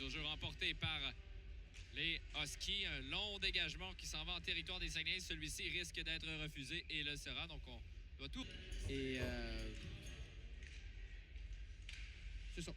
au jeu remporté par les Huskies. Un long dégagement qui s'en va en territoire des Saguenay. Celui-ci risque d'être refusé et le sera. Donc, on doit tout... Et c'est ça.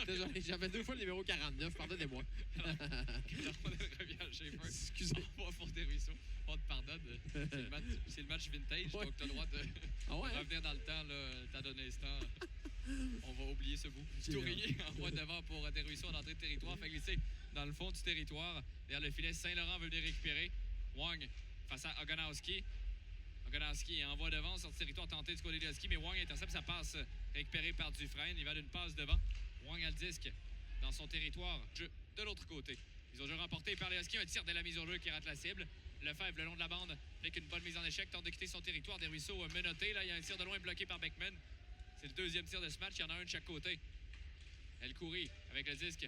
Désolé, j'avais 2 fois le numéro 49, pardonnez-moi. On revient à Schaefer. Excusez. On va pour des ruisseaux. On te pardonne. C'est le match vintage, Ouais. donc tu as le droit de revenir dans le temps, là, temps d'un instant. On va oublier ce bout. Tourigny envoie devant pour des ruisseaux en entrée de territoire. Fait glisser dans le fond du territoire. Derrière le filet, Saint-Laurent veut venir récupérer. Wang face à Ogonowski. Ogonowski envoie devant sur le territoire tenté du côté des Huskies, mais Wang intercepte sa passe récupérée par Dufresne. Il va d'une passe devant. Wang a le disque dans son territoire. Jeu de l'autre côté. Ils ont jeu remporté par les Huskies. Un tir de la mise au jeu qui rate la cible. Lefebvre le long de la bande avec une bonne mise en échec. Tente de quitter son territoire. Des ruisseaux menottés. Là, il y a un tir de loin bloqué par Beckman. C'est le deuxième tir de ce match. Il y en a un de chaque côté. El Khoury avec le disque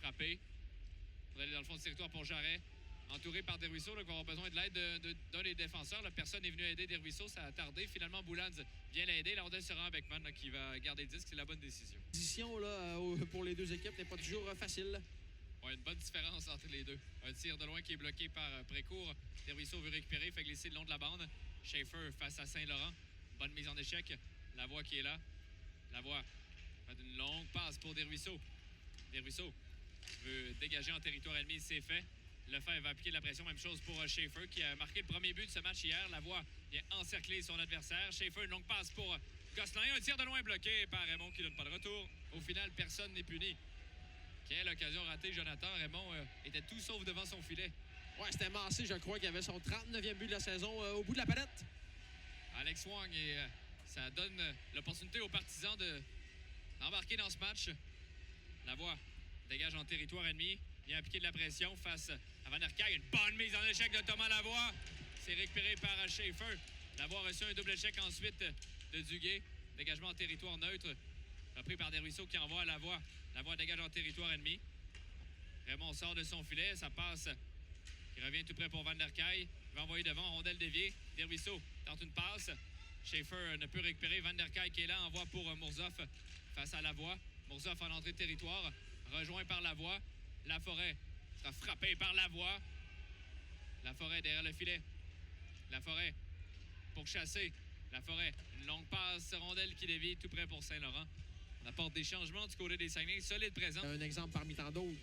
frappé. On va aller dans le fond du territoire pour Jarret. Entouré par Desruisseaux, qui va avoir besoin de l'aide d'un des défenseurs. Là, personne n'est venu aider Desruisseaux. Ça a tardé. Finalement, Boulans vient l'aider. La rondelle se rend à Beckman qui va garder le disque. C'est la bonne décision. La position là, pour les deux équipes n'est pas toujours facile. Ouais, une bonne différence entre les deux. Un tir de loin qui est bloqué par Précourt. Desruisseaux veut récupérer, fait glisser le long de la bande. Schaefer face à Saint-Laurent. Bonne mise en échec. Lavoie qui est là. Lavoie fait une longue passe pour Desruisseaux. Desruisseaux veut dégager en territoire ennemi. C'est fait. Lefebvre va appliquer de la pression. Même chose pour Schaefer qui a marqué le premier but de ce match hier. Lavoie vient encercler son adversaire. Schaefer, une longue passe pour Gosselin. Un tir de loin bloqué par Raymond qui ne donne pas de retour. Au final, personne n'est puni. Quelle occasion ratée, Jonathan. Raymond était tout sauf devant son filet. Ouais, c'était Massé, je crois, qui avait son 39e but de la saison au bout de la palette. Alex Wang, et ça donne l'opportunité aux partisans d'embarquer dans ce match. Lavoie dégage en territoire ennemi. Vient appliquer de la pression face à Van der Kay. Une bonne mise en échec de Thomas Lavoie. C'est récupéré par Schaefer. Lavoie a reçu un double échec ensuite de Duguay. Dégagement en territoire neutre. Repris par Desruisseaux qui envoie à Lavoie. Lavoie dégage en territoire ennemi. Raymond sort de son filet. Ça passe. Il revient tout près pour Van der Kay. Il va envoyer devant. Rondelle déviée. Desruisseaux tente une passe. Schaefer ne peut récupérer. Van der Kay qui est là. Envoie pour Mourzoff face à Lavoie. Mourzoff en entrée de territoire. Rejoint par Lavoie. Laforêt sera frappé par Lavoie. Laforêt derrière le filet. Laforêt pour chasser. Laforêt, une longue passe, rondelle qui dévie tout près pour Saint-Laurent. On apporte des changements du côté des Saguenay. Solide présent. Un exemple parmi tant d'autres.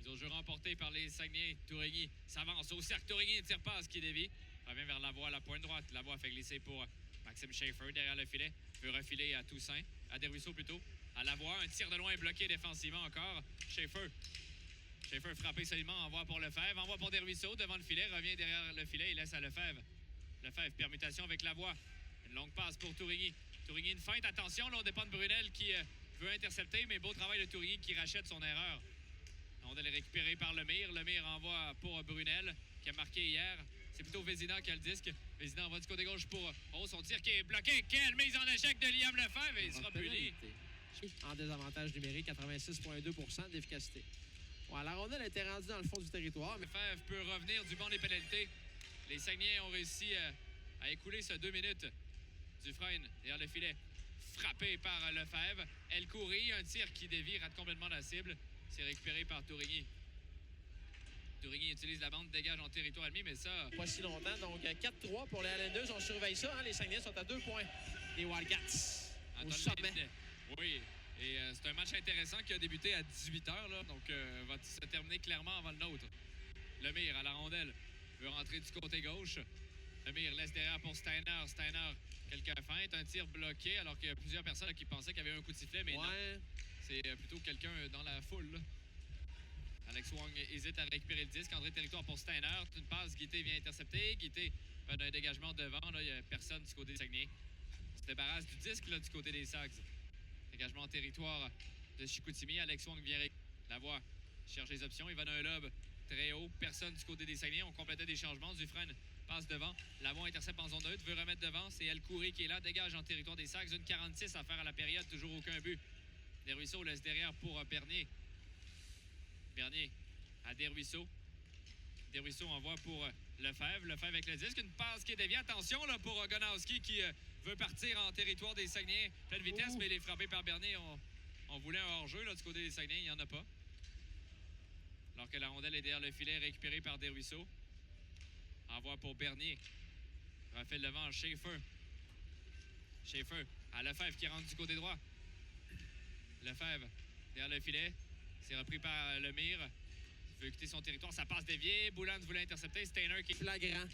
Ils ont jeu remporté par les Saguenay. Tourigny s'avance au cercle. Tourigny, une tire-passe qui dévie. Revient vers Lavoie à la pointe droite. Lavoie fait glisser pour Maxime Schaefer derrière le filet. Veut refiler à Toussaint. À Desruisseaux plutôt. À Lavoie. Un tir de loin bloqué défensivement encore. Schaefer frappé solidement, envoie pour Lefebvre, envoie pour Desruisseaux devant le filet, revient derrière le filet, il laisse à Lefebvre. Lefebvre, permutation avec Lavoie. Une longue passe pour Tourigny. Tourigny, une feinte, attention, là on dépend de Brunel qui veut intercepter, mais beau travail de Tourigny qui rachète son erreur. On doit les récupérer par Lemire. Lemire envoie pour Brunel, qui a marqué hier. C'est plutôt Vézina qui a le disque. Vézina envoie du côté gauche pour son tir qui est bloqué. Quelle mise en échec de Liam Lefebvre et il sera puni. En désavantage numérique, 86,2 d'efficacité. Ouais, la rondelle était rendue dans le fond du territoire. Mais Lefebvre peut revenir du banc des pénalités. Les Saguenayens ont réussi à écouler ce 2 minutes. Dufresne, derrière le filet, frappé par Lefebvre. El Khoury, un tir qui dévie, rate complètement la cible. C'est récupéré par Tourigny. Tourigny utilise la bande, dégage en territoire ennemi, mais ça... Pas si longtemps. Donc, 4-3 pour les Highlanders. On surveille ça. Hein? Les Saguenay sont à 2 points. Les Wildcats, au sommet. Oui, et c'est un match intéressant qui a débuté à 18h, donc va se terminer clairement avant le nôtre. Lemire à la rondelle veut rentrer du côté gauche. Lemire laisse derrière pour Steiner. Steiner, quelques feintes, un tir bloqué, alors qu'il y a plusieurs personnes qui pensaient qu'il y avait un coup de sifflet, mais non. C'est plutôt quelqu'un dans la foule. Là. Alex Wang hésite à récupérer le disque. Entrée de territoire pour Steiner. Une passe, Guité vient intercepter. Guité fait un dégagement devant. Il n'y a personne du côté des Saguenay. On se débarrasse du disque là, du côté des Sags. Dégagement en territoire de Chicoutimi. Alex Wang vient Lavoie cherche les options. Il va dans un lob très haut. Personne du côté des Saguenay. On complétait des changements. Dufresne passe devant. Lavoie intercepte en zone neutre. Veut remettre devant. C'est El Khoury qui est là. Dégage en territoire des Sags. Une 46 à faire à la période. Toujours aucun but. Desruisseaux laisse derrière pour Bernier. Bernier à Desruisseaux. Desruisseaux envoie pour Lefebvre. Lefebvre avec le disque. Une passe qui est déviée. Attention là, pour Ogonowski qui veut partir en territoire des Saguenay. Pleine vitesse, mais il est frappé par Bernier. On voulait un hors-jeu là, du côté des Saguenay. Il n'y en a pas. Alors que la rondelle est derrière le filet, récupérée par Desruisseaux. Envoi pour Bernier. Refait le devant, Schaefer. Schaefer à Lefebvre qui rentre du côté droit. Lefebvre derrière le filet. C'est repris par Lemire. Il veut quitter son territoire. Ça passe dévié. Boulan voulait intercepter. Steiner qui est Flagrant.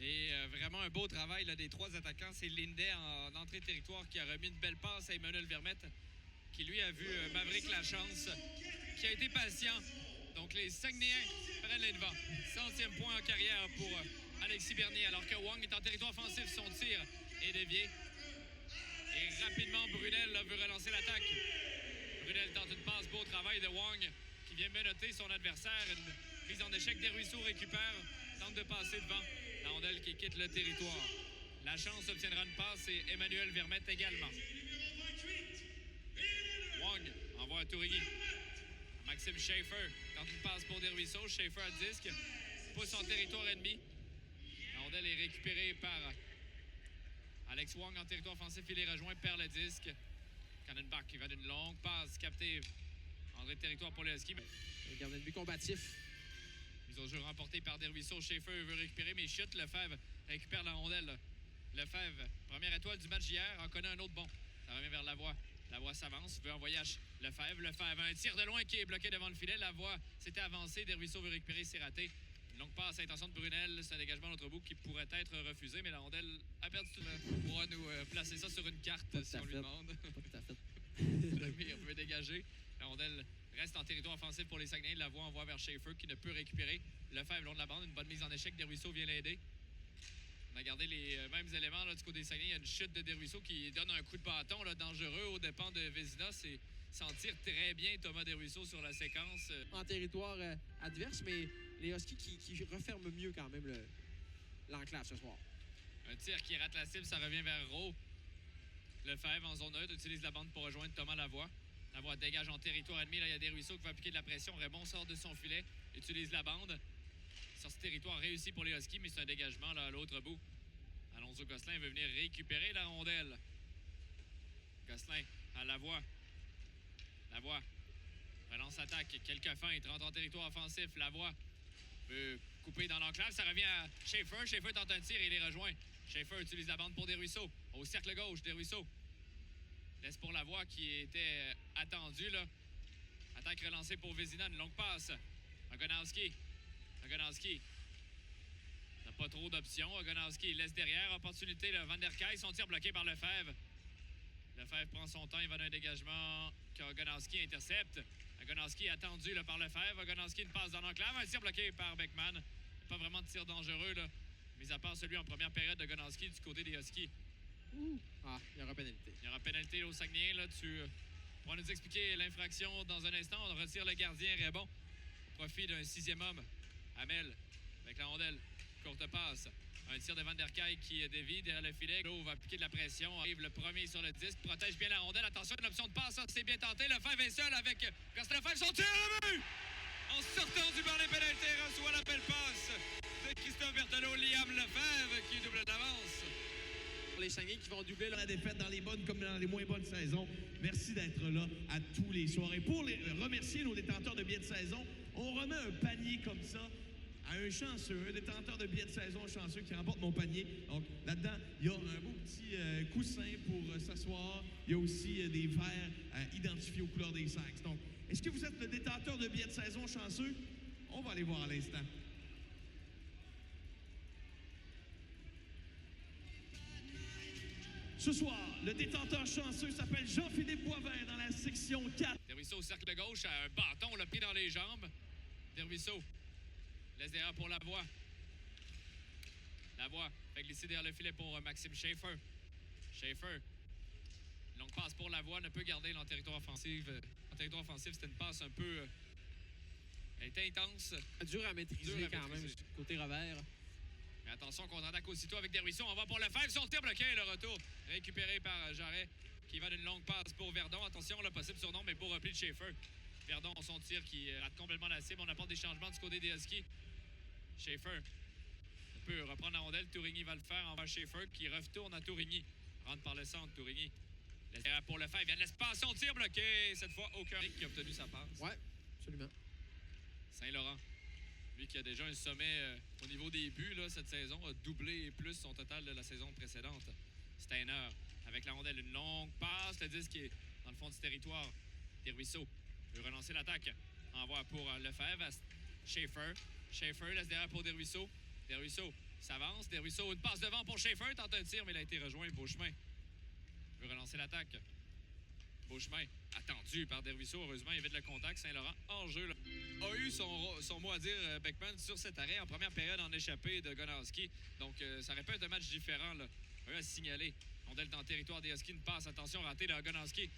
Et vraiment un beau travail là, des trois attaquants. C'est Lindet en entrée de territoire qui a remis une belle passe à Emmanuel Vermette, qui lui a vu Maverick Lachance, qui a été patient. Donc les Saguenayens prennent les devants. 100e point en carrière pour Alexis Bernier, alors que Wang est en territoire offensif. Son tir est dévié. Et rapidement, Brunel là, veut relancer l'attaque. Brunel tente une passe, beau travail de Wang, qui vient menotter son adversaire. Une prise en échec, Desruisseaux récupère, tente de passer devant. La rondelle qui quitte le territoire. La chance obtiendra une passe et Emmanuel Vermette également. Wang envoie à Tourigny. Maxime Schaefer tente une passe pour Desruisseaux. Schaefer à disque. Pousse en territoire ennemi. La rondelle est récupérée par Alex Wang en territoire offensif. Il les rejoint, perd le disque. Cannonbach qui va d'une longue passe captée. Entrée de territoire pour les Huskies. Un gardien de but combatif. Mise au jeu remportée par Desruisseaux. Schaefer veut récupérer, mais chute. Lefebvre récupère la rondelle. Lefebvre, première étoile du match d'hier, en connaît un autre bon. Ça revient vers Lavoie. Lavoie s'avance, veut envoyer à Lefebvre. Lefebvre, un tir de loin qui est bloqué devant le filet. Lavoie s'était avancé. Desruisseaux veut récupérer, c'est raté. Une longue passe à l'intention de Brunel. C'est un dégagement de l'autre bout qui pourrait être refusé, mais la rondelle a perdu tout. On pourra nous placer ça sur une carte si on lui demande. Pas tout à fait. Lemire veut dégager. La rondelle reste en territoire offensif pour les Saguenayens. Lavoie envoie vers Schaefer qui ne peut récupérer. Lefebvre le long de la bande, une bonne mise en échec. Desruisseaux vient l'aider. On a gardé les mêmes éléments là, du côté des Saguenay. Il y a une chute de Desruisseaux qui donne un coup de bâton là, dangereux aux dépens de Vézina. C'est sentir très bien Thomas Desruisseaux sur la séquence. En territoire adverse, mais les Huskies qui referment mieux quand même l'enclave ce soir. Un tir qui rate la cible, ça revient vers Rowe. Lefebvre en zone neutre utilise la bande pour rejoindre Thomas Lavoie. Lavoie dégage en territoire ennemi. Là, il y a Desruisseaux qui va appliquer de la pression. Raymond sort de son filet, utilise la bande. Sur ce territoire réussi pour les Huskies, mais c'est un dégagement là, à l'autre bout. Alonso Gosselin veut venir récupérer la rondelle. Gosselin à Lavoie. Lavoie relance attaque. Quelques feintes. Rentre en territoire offensif. Lavoie veut couper dans l'enclave. Ça revient à Schaefer. Schaefer tente un tir et il les rejoint. Schaefer utilise la bande pour Desruisseaux. Au cercle gauche, Desruisseaux. Laisse pour Lavoie qui était attendu là. Attaque relancée pour Vézina. Une longue passe. Ogonowski. Ogonowski n'a pas trop d'options. Ogonowski laisse derrière. Opportunité, Van der Kay. Son tir bloqué par Lefebvre. Lefebvre prend son temps. Il va d'un dégagement qu'Ogonowski intercepte. Ogonowski attendu là, par Lefebvre. Ogonowski une passe dans l'enclave. Un tir bloqué par Beckman. Pas vraiment de tir dangereux, là. Mis à part celui en première période de Ogonowski du côté des Huskies. Ah, il y aura pénalité. Il y aura pénalité au Saguenay. Là, tu pourras nous expliquer l'infraction dans un instant. On retire le gardien Raybon au profit d'un 6e homme. Hamel avec la rondelle. Courte passe. Un tir de Van der Kay qui dévie derrière le filet. Là, on va appliquer de la pression. Arrive le premier sur le disque. Protège bien la rondelle. Attention, une option de passe. Ça, c'est bien tenté. Lefebvre est seul avec Gosselin Lefebvre. Son tir à la but! En sortant du banc des pénalités, reçoit la belle passe de Christophe Berthelot. Liam Lefebvre qui double d'avance. Les Saguenay qui vont doubler La défaite dans les bonnes comme dans les moins bonnes saisons. Merci d'être là à tous les soirs. Et pour remercier nos détenteurs de billets de saison, on remet un panier comme ça à un chanceux, un détenteur de billets de saison chanceux qui remporte mon panier. Donc là-dedans, il y a un beau petit coussin pour s'asseoir. Il y a aussi des verres identifiés aux couleurs des sacs. Donc, est-ce que vous êtes le détenteur de billets de saison chanceux? On va aller voir à l'instant. Ce soir, le détenteur chanceux s'appelle Jean-Philippe Boivin dans la section 4. Desruisseaux au cercle gauche, un bâton, le pied dans les jambes. Desruisseaux laisse derrière pour Lavoie. Lavoie fait glisser derrière le filet pour Maxime Schaefer. Schaefer, longue passe pour Lavoie, ne peut garder en territoire offensif. En territoire offensif, c'était une passe un peu... elle était intense. Dur à maîtriser quand même, côté revers. Mais attention, contre-attaque aussitôt avec Desruisseaux. On va pour Lefebvre. Son tir bloqué, le retour récupéré par Jarret qui va d'une longue passe pour Verdon. Attention, le possible surnom, mais beau repli de Schaefer. Verdon, son tir qui rate complètement la cible. On apporte des changements du côté des Huskies. Schaefer peut reprendre la rondelle. Tourigny va le faire envers Schaefer qui retourne à Tourigny. Rentre par le centre, Tourigny. Pour Lefebvre, il y a de l'espace. Son tir bloqué. Cette fois, aucun qui a obtenu sa passe. Ouais, absolument. Saint-Laurent. Lui qui a déjà un sommet au niveau des buts là, cette saison, a doublé et plus son total de la saison précédente. Steiner avec la rondelle, une longue passe, le disque qui est dans le fond du territoire. Desruisseaux veut relancer l'attaque. Envoie pour Lefebvre à Schaefer. Schaefer laisse derrière pour Desruisseaux. Desruisseaux s'avance. Desruisseaux, une passe devant pour Schaefer, tente un tir, mais il a été rejoint. Beauchemin veut relancer l'attaque. Beauchemin, attendu par Desruisseaux. Heureusement, il évite le contact. Saint-Laurent, hors jeu, là, a eu son mot à dire, Beckman, sur cet arrêt. En première période, en échappé de Gonowski. Donc, ça aurait pu être un match différent, là. Un à signaler. Rondelle dans le territoire des Huskies. Une passe, attention, ratée de Gonowski.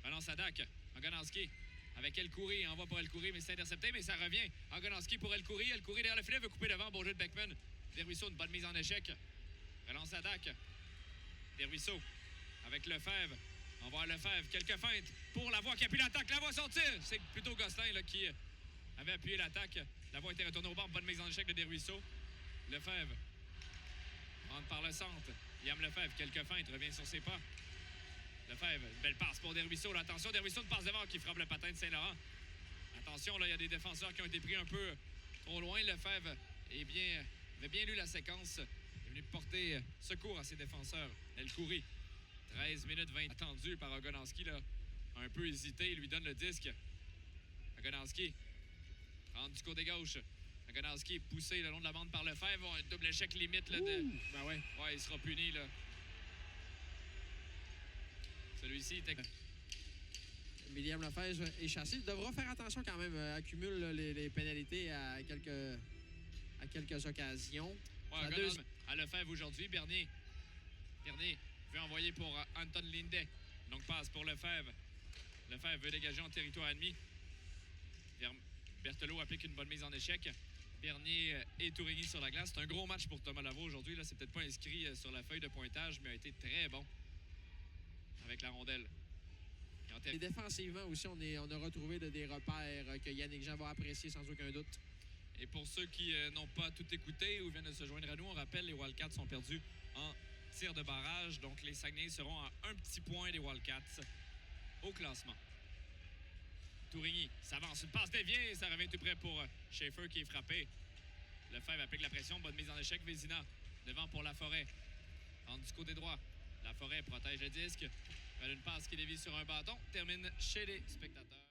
Relance à Dak. Gonowski avec El Khoury. Envoie pour El Khoury, mais c'est intercepté, mais ça revient. Gonowski pour El Khoury. El Khoury derrière le filet, veut couper devant. Bon jeu de Beckman. Desruisseaux, une bonne mise en échec. Relance à Dak. Desruisseaux avec Lefebvre. Envoie Lefebvre. Quelques feintes pour la voie qui appuie l'attaque. La voie sortir. C'est plutôt Gosselin là, qui avait appuyé l'attaque. La voie était retournée au bord. Bonne mise en échec de Desruisseaux. Lefebvre rentre par le centre. Liam Lefebvre, quelques feintes, revient sur ses pas. Lefebvre, une belle passe pour Desruisseaux. Là, attention, Desruisseaux de passe devant qui frappe le patin de Saint-Laurent. Attention, là, il y a des défenseurs qui ont été pris un peu trop loin. Lefebvre avait bien lu la séquence. Il est venu porter secours à ses défenseurs. El Khoury, 13 minutes 20 attendu par Gonowski, là. Un peu hésité, il lui donne le disque. Gonowski rentre du côté gauche. Gonowski est poussé le long de la bande par Lefebvre. Un double échec limite. Là, Ben ouais. Ouais, il sera puni. Là. Celui-ci était... William Lefebvre est chassé. Il devra faire attention quand même. Accumule les pénalités à quelques occasions. Ouais, à Lefebvre aujourd'hui. Bernier veut envoyer pour Anton Linde. Donc passe pour Lefebvre. Lefebvre veut dégager en territoire ennemi. Berthelot applique une bonne mise en échec. Bernier et Tourigny sur la glace. C'est un gros match pour Thomas Lavoie aujourd'hui. Là, c'est peut-être pas inscrit sur la feuille de pointage, mais a été très bon avec la rondelle. Et défensivement aussi, on a retrouvé des repères que Yannick Jean va apprécier sans aucun doute. Et pour ceux qui n'ont pas tout écouté ou viennent de se joindre à nous, on rappelle les Wildcats sont perdus en tir de barrage. Donc les Saguenay seront à un petit point des Wildcats au classement. Tourigny s'avance, une passe déviée, ça revient tout près pour Schaefer qui est frappé. Lefebvre applique la pression, bonne mise en échec. Vézina devant pour Laforêt. Rentre du côté droit. Laforêt protège le disque. Une passe qui dévie sur un bâton. Termine chez les spectateurs.